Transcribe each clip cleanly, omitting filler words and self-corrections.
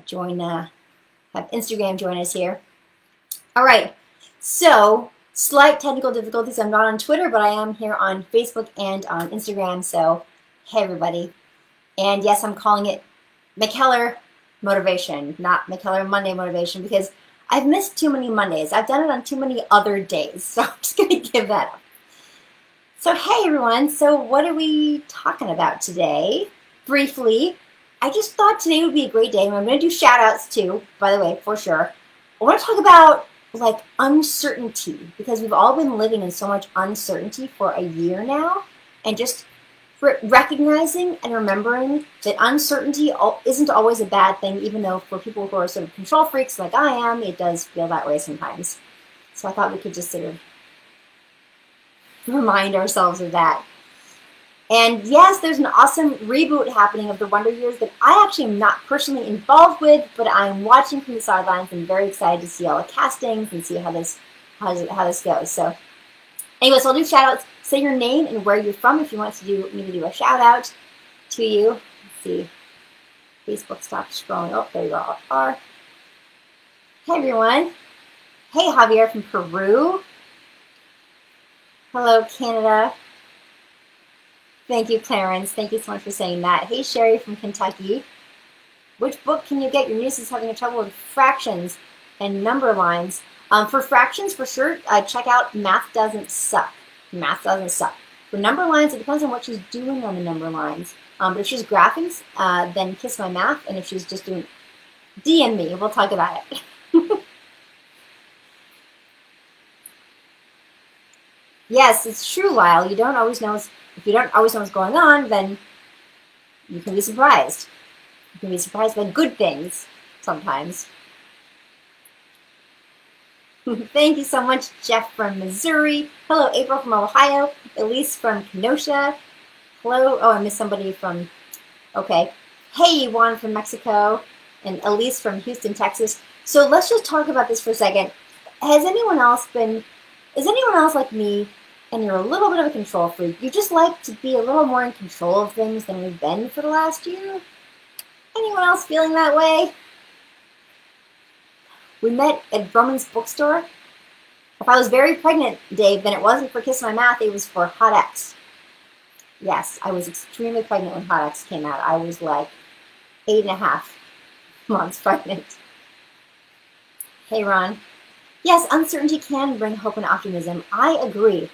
Join, have Instagram join us here. All right, so slight technical difficulties. I'm not on Twitter, but I am here on Facebook and on Instagram. So, hey everybody. And yes, I'm calling it McKellar Motivation, not McKellar Monday Motivation, because I've missed too many Mondays. I've done it on too many other days, so I'm just going to give that up. So, hey everyone. So, what are we talking about today? Briefly, I just thought today would be a great day, and I'm going to do shout outs too, by the way, for sure. I want to talk about like uncertainty because we've all been living in so much uncertainty for a year now, and just recognizing and remembering that uncertainty isn't always a bad thing, even though for people who are sort of control freaks like I am, it does feel that way sometimes. So I thought we could just sort of remind ourselves of that. And yes, there's an awesome reboot happening of the Wonder Years that I actually am not personally involved with, but I'm watching from the sidelines and very excited to see all the castings and see how this goes. So anyway, so I'll do shout outs. Say your name and where you're from if you want me to do a shout out to you. Let's see. Facebook stopped scrolling. Oh, there you all are. Hey everyone. Hey Javier from Peru. Hello Canada. Thank you, Clarence. Thank you so much for saying that. Hey, Sherry from Kentucky. Which book can you get? Your niece is having trouble with fractions and number lines. For fractions, for sure, check out Math Doesn't Suck. Math Doesn't Suck. For number lines, it depends on what she's doing on the number lines. But if she's graphing, then Kiss My Math. And if she's just doing DM me, we'll talk about it. Yes, it's true, Lyle. You don't always know. If you don't always know what's going on, then you can be surprised. You can be surprised by good things sometimes. Thank you so much, Jeff from Missouri. Hello, April from Ohio. Elise from Kenosha. Hello. Oh, I missed somebody from. Okay. Hey, Juan from Mexico. And Elise from Houston, Texas. So let's just talk about this for a second. Is anyone else like me, and you're a little bit of a control freak? You just like to be a little more in control of things than we've been for the last year? Anyone else feeling that way? We met at Broman's bookstore. If I was very pregnant, Dave, then it wasn't for Kiss My Math, it was for Hot X. Yes, I was extremely pregnant when Hot X came out. I was like 8.5 months pregnant. Hey, Ron. Yes, uncertainty can bring hope and optimism. I agree.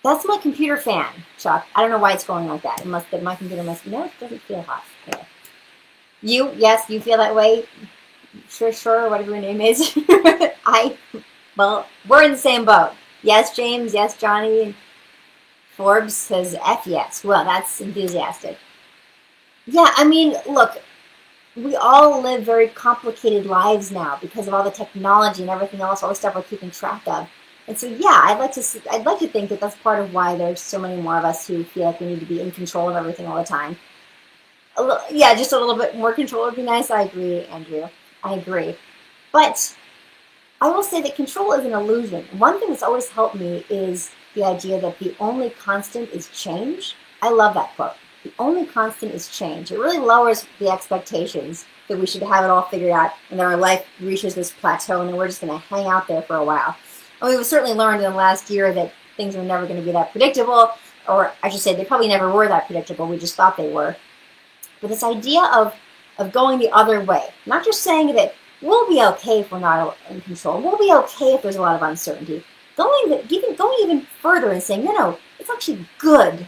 That's my computer fan, Chuck. I don't know why it's going like that. My computer must. No, it doesn't feel hot. Okay. Yes, you feel that way. Sure, whatever your name is. Well, we're in the same boat. Yes, James. Yes, Johnny. Forbes says F yes. Well, that's enthusiastic. Yeah, I mean, look, we all live very complicated lives now because of all the technology and everything else, all the stuff we're keeping track of. And so, yeah, I'd like to think that that's part of why there's so many more of us who feel like we need to be in control of everything all the time. Just a little bit more control would be nice. I agree, Andrew. I agree. But I will say that control is an illusion. One thing that's always helped me is the idea that the only constant is change. I love that quote. The only constant is change. It really lowers the expectations that we should have it all figured out and that our life reaches this plateau and then we're just going to hang out there for a while. And we've certainly learned in the last year that things are never going to be that predictable, or I should say they probably never were that predictable. We just thought they were. But this idea of going the other way, not just saying that we'll be okay if we're not in control, we'll be okay if there's a lot of uncertainty, going even further and saying, no, it's actually good.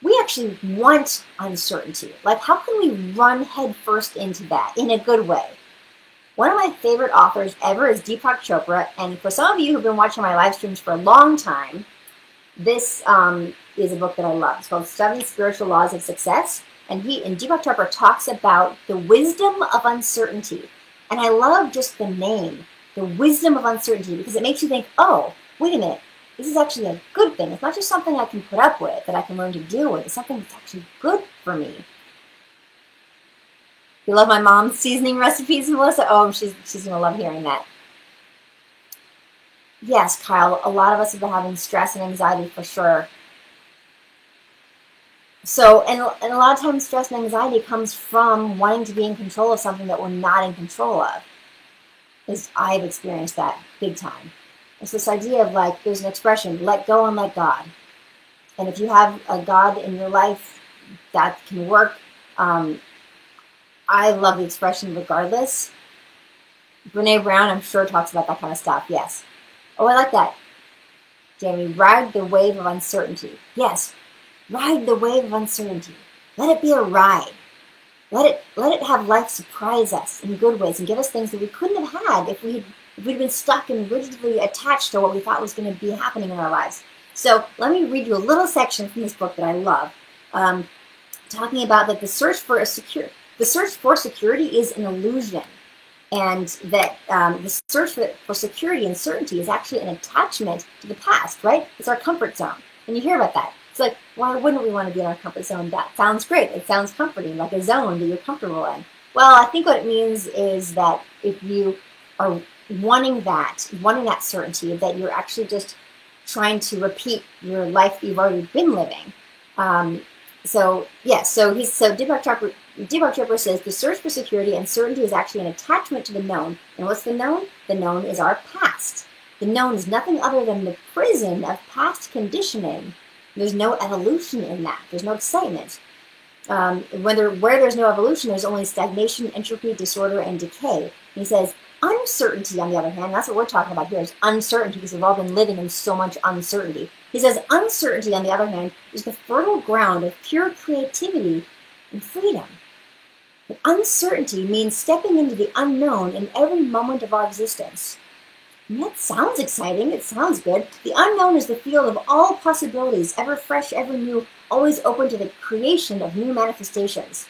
We actually want uncertainty. Like, how can we run headfirst into that in a good way? One of my favorite authors ever is Deepak Chopra, and for some of you who've been watching my live streams for a long time, this is a book that I love. It's called 7 Spiritual Laws of Success, and Deepak Chopra talks about the wisdom of uncertainty. And I love just the name, the wisdom of uncertainty, because it makes you think, oh, wait a minute, this is actually a good thing. It's not just something I can put up with, that I can learn to deal with. It's something that's actually good for me. You love my mom's seasoning recipes, Melissa? Oh, she's going to love hearing that. Yes, Kyle, a lot of us have been having stress and anxiety for sure. So, and a lot of times stress and anxiety comes from wanting to be in control of something that we're not in control of. Is I've experienced that big time. It's this idea of like, there's an expression, let go and let God. And if you have a God in your life, that can work. I love the expression regardless. Brene Brown, I'm sure, talks about that kind of stuff. Yes. Oh, I like that. Jamie, ride the wave of uncertainty. Yes, ride the wave of uncertainty. Let it be a ride. Let it have life surprise us in good ways and give us things that we couldn't have had if we'd been stuck and rigidly attached to what we thought was going to be happening in our lives. So let me read you a little section from this book that I love, talking about that the search for security is an illusion, and that the search for security and certainty is actually an attachment to the past. Right? It's our comfort zone, and you hear about that. It's like, why wouldn't we want to be in our comfort zone? That sounds great. It sounds comforting, like a zone that you're comfortable in. Well, I think what it means is that if you are wanting that certainty, that you're actually just trying to repeat your life that you've already been living. So Deepak Chopra says the search for security and certainty is actually an attachment to the known. And what's the known? The known is our past. The known is nothing other than the prison of past conditioning. There's no evolution in that. There's no excitement. Where there's no evolution, there's only stagnation, entropy, disorder, and decay. And he says, uncertainty, on the other hand, that's what we're talking about here, is uncertainty, because we've all been living in so much uncertainty. He says, uncertainty, on the other hand, is the fertile ground of pure creativity and freedom. But uncertainty means stepping into the unknown in every moment of our existence. And that sounds exciting. It sounds good. The unknown is the field of all possibilities, ever fresh, ever new, always open to the creation of new manifestations.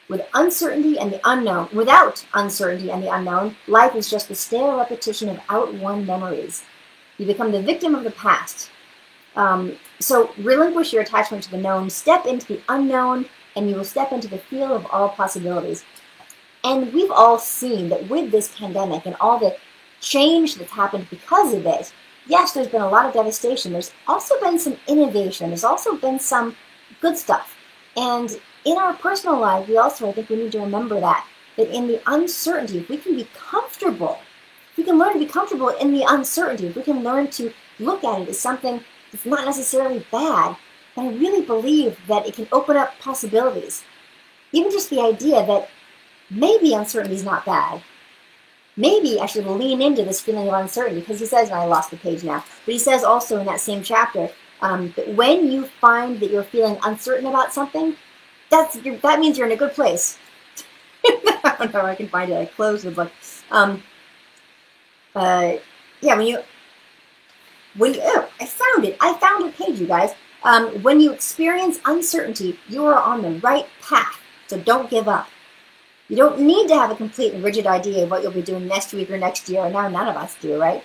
Without uncertainty and the unknown, life is just the stale repetition of outworn memories. You become the victim of the past. So relinquish your attachment to the known, step into the unknown, and you will step into the field of all possibilities. And we've all seen that with this pandemic and all the change that's happened because of it, yes, there's been a lot of devastation. There's also been some innovation. There's also been some good stuff. And in our personal life, I think we need to remember that in the uncertainty, if we can be comfortable, if we can learn to be comfortable in the uncertainty, if we can learn to look at it as something that's not necessarily bad, then I really believe that it can open up possibilities. Even just the idea that maybe uncertainty is not bad. Maybe I should lean into this feeling of uncertainty, because he says, and I lost the page now, but he says also in that same chapter, that when you find that you're feeling uncertain about something, that means you're in a good place. I don't know if I can find it. I closed the book. I found it. I found a page, you guys. When you experience uncertainty, you are on the right path, so don't give up. You don't need to have a complete and rigid idea of what you'll be doing next week or next year. Now none of us do, right?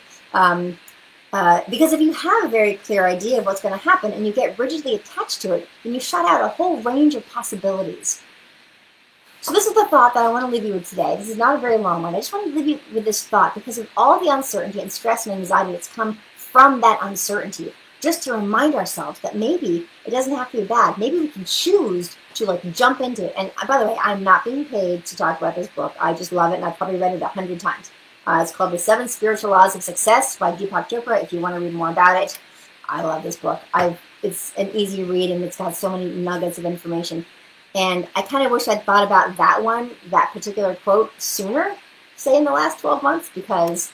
Because if you have a very clear idea of what's going to happen and you get rigidly attached to it, then you shut out a whole range of possibilities. So this is the thought that I want to leave you with today. This is not a very long one. I just want to leave you with this thought because of all the uncertainty and stress and anxiety that's come from that uncertainty. Just to remind ourselves that maybe it doesn't have to be bad. Maybe we can choose to jump into it. And by the way, I'm not being paid to talk about this book. I just love it, and I've probably read it 100 times. It's called The 7 Spiritual Laws of Success by Deepak Chopra. If you want to read more about it, I love this book. It's an easy read, and it's got so many nuggets of information. And I kind of wish I'd thought about that particular quote sooner, say in the last 12 months, because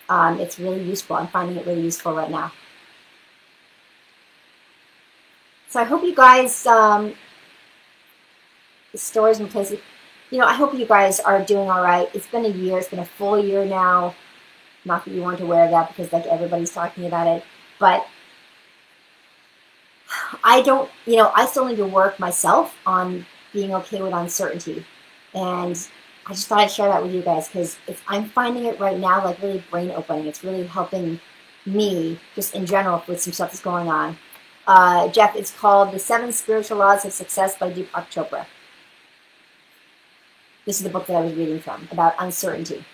it's really useful. I'm finding it really useful right now. So I hope you guys, the stores and places, I hope you guys are doing all right. It's been a year. It's been a full year now. Not that you weren't aware of that because everybody's talking about it. But I still need to work myself on being okay with uncertainty. And I just thought I'd share that with you guys because I'm finding it right now really brain opening. It's really helping me just in general with some stuff that's going on. Jeff, it's called The 7 Spiritual Laws of Success by Deepak Chopra. This is the book that I was reading from about uncertainty.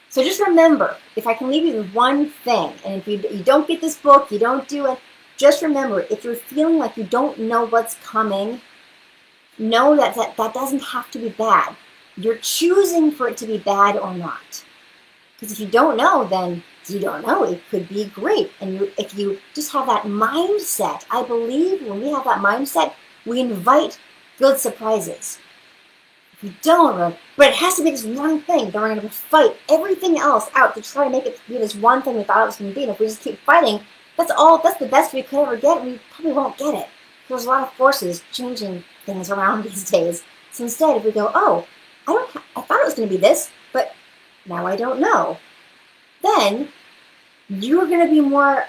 So just remember, if I can leave you with one thing, and if you don't get this book, you don't do it, just remember, if you're feeling like you don't know what's coming, know that doesn't have to be bad. You're choosing for it to be bad or not. Because if you don't know, then you don't know. It could be great. And if you just have that mindset, I believe when we have that mindset, we invite good surprises. If you don't, but it has to be this one thing, then we're going to fight everything else out to try to make it be this one thing we thought it was going to be. And if we just keep fighting, that's the best we could ever get, and we probably won't get it. There's a lot of forces changing things around these days. So instead, if we go, oh, I thought it was going to be this, but now I don't know, then you're going to be more,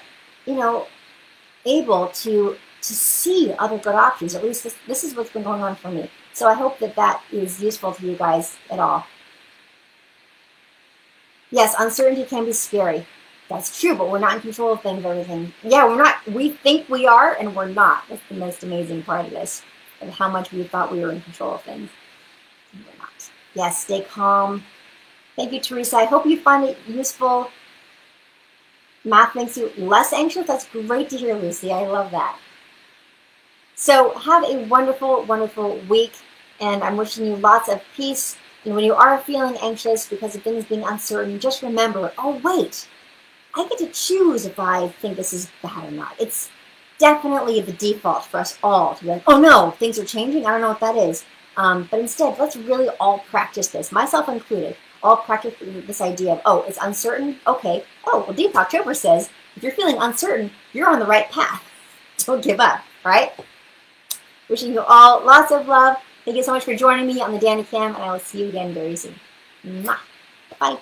able to see other good options. At least this is what's been going on for me. So I hope that is useful to you guys at all. Yes, uncertainty can be scary. That's true, but we're not in control of things or everything. Yeah, we're not. We think we are, and we're not. That's the most amazing part of this, of how much we thought we were in control of things. And we're not. Yes, stay calm. Thank you, Teresa. I hope you find it useful. Math makes you less anxious. That's great to hear, Lucy. I love that. So have a wonderful, wonderful week, and I'm wishing you lots of peace. And when you are feeling anxious because of things being uncertain, just remember, oh, wait, I get to choose if I think this is bad or not. It's definitely the default for us all to be like, oh no, things are changing. I don't know what that is. But instead, let's really all practice this, myself included, all practice this idea of, oh, it's uncertain? Okay. Oh, well, Deepak Chopra says, if you're feeling uncertain, you're on the right path. Don't give up, right? Wishing you all lots of love. Thank you so much for joining me on the Danny Cam, and I will see you again very soon. Mwah. Bye.